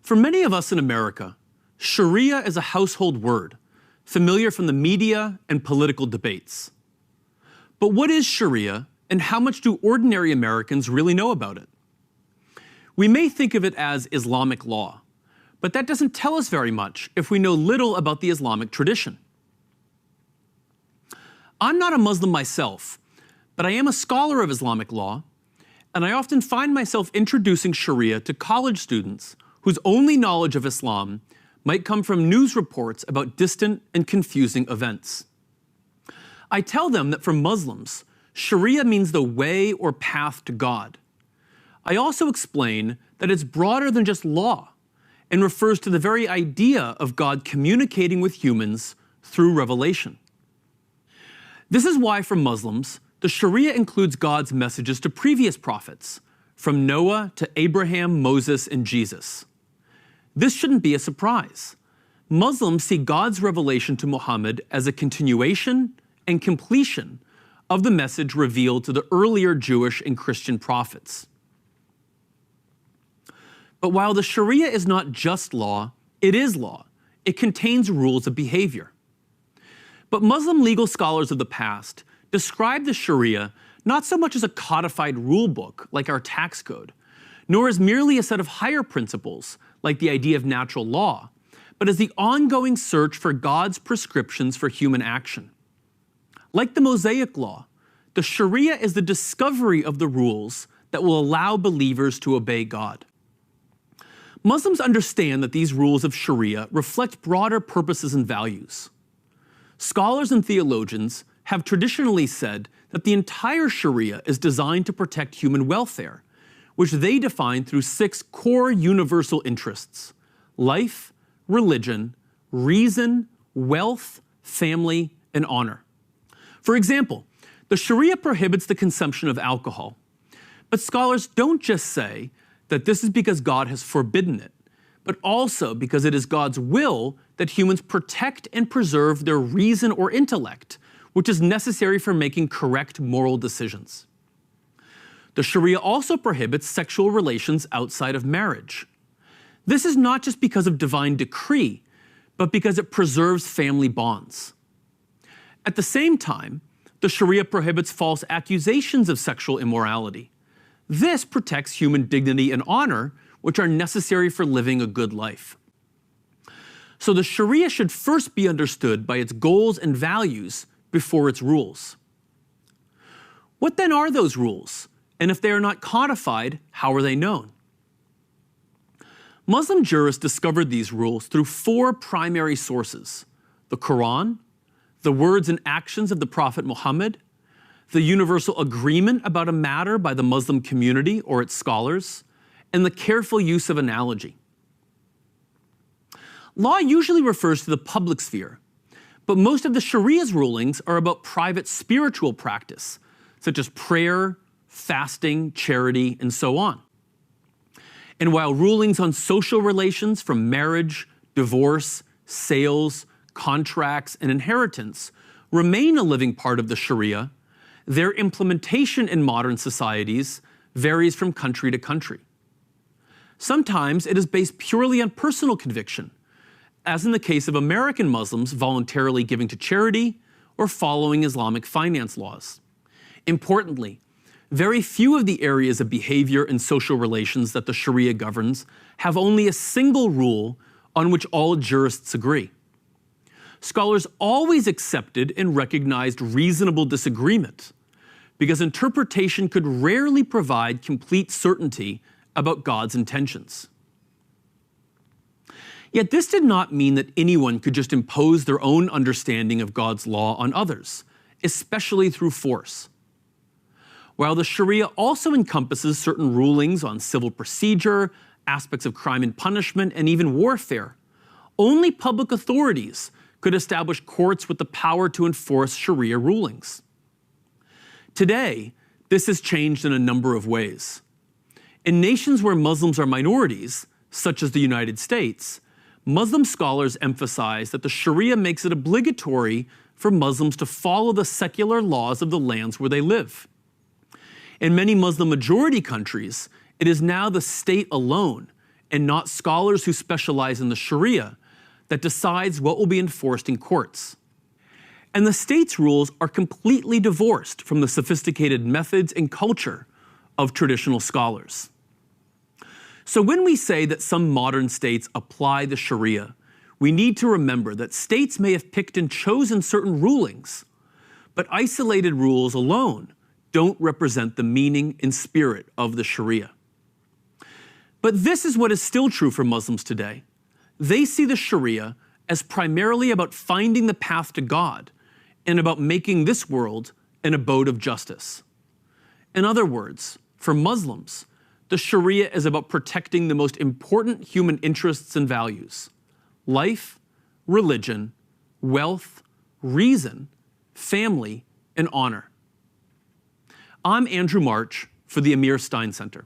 For many of us in America, Sharia is a household word, familiar from the media and political debates. But what is Sharia, and how much do ordinary Americans really know about it? We may think of it as Islamic law, but that doesn't tell us very much if we know little about the Islamic tradition. I'm not a Muslim myself, but I am a scholar of Islamic law, and I often find myself introducing Sharia to college students whose only knowledge of Islam might come from news reports about distant and confusing events. I tell them that for Muslims, Sharia means the way or path to God. I also explain that it's broader than just law and refers to the very idea of God communicating with humans through revelation. This is why for Muslims, the Sharia includes God's messages to previous prophets, from Noah to Abraham, Moses, and Jesus. This shouldn't be a surprise. Muslims see God's revelation to Muhammad as a continuation and completion of the message revealed to the earlier Jewish and Christian prophets. But while the Sharia is not just law, it is law. It contains rules of behavior. But Muslim legal scholars of the past describe the Sharia not so much as a codified rule book like our tax code, nor as merely a set of higher principles like the idea of natural law, but as the ongoing search for God's prescriptions for human action. Like the Mosaic Law, the Sharia is the discovery of the rules that will allow believers to obey God. Muslims understand that these rules of Sharia reflect broader purposes and values. Scholars and theologians have traditionally said that the entire Sharia is designed to protect human welfare, which they define through 6 core universal interests: life, religion, reason, wealth, family, and honor. For example, the Sharia prohibits the consumption of alcohol, but scholars don't just say that this is because God has forbidden it, but also because it is God's will that humans protect and preserve their reason or intellect, which is necessary for making correct moral decisions. The Sharia also prohibits sexual relations outside of marriage. This is not just because of divine decree, but because it preserves family bonds. At the same time, the Sharia prohibits false accusations of sexual immorality. This protects human dignity and honor, which are necessary for living a good life. So the Sharia should first be understood by its goals and values before its rules. What then are those rules? And if they are not codified, how are they known? Muslim jurists discovered these rules through 4 primary sources: the Quran, the words and actions of the Prophet Muhammad, the universal agreement about a matter by the Muslim community or its scholars, and the careful use of analogy. Law usually refers to the public sphere, but most of the Sharia's rulings are about private spiritual practice, such as prayer, fasting, charity, and so on. And while rulings on social relations from marriage, divorce, sales, contracts, and inheritance remain a living part of the Sharia, their implementation in modern societies varies from country to country. Sometimes it is based purely on personal conviction, as in the case of American Muslims voluntarily giving to charity or following Islamic finance laws. Importantly, very few of the areas of behavior and social relations that the Sharia governs have only a single rule on which all jurists agree. Scholars always accepted and recognized reasonable disagreement, because interpretation could rarely provide complete certainty about God's intentions. Yet this did not mean that anyone could just impose their own understanding of God's law on others, especially through force. While the Sharia also encompasses certain rulings on civil procedure, aspects of crime and punishment, and even warfare, only public authorities could establish courts with the power to enforce Sharia rulings. Today, this has changed in a number of ways. In nations where Muslims are minorities, such as the United States, Muslim scholars emphasize that the Sharia makes it obligatory for Muslims to follow the secular laws of the lands where they live. In many Muslim majority countries, it is now the state alone, and not scholars who specialize in the Sharia, that decides what will be enforced in courts. And the state's rules are completely divorced from the sophisticated methods and culture of traditional scholars. So when we say that some modern states apply the Sharia, we need to remember that states may have picked and chosen certain rulings, but isolated rules alone don't represent the meaning and spirit of the Sharia. But this is what is still true for Muslims today. They see the Sharia as primarily about finding the path to God and about making this world an abode of justice. In other words, for Muslims, the Sharia is about protecting the most important human interests and values: life, religion, wealth, reason, family, and honor. I'm Andrew March for the Amir Stein Center.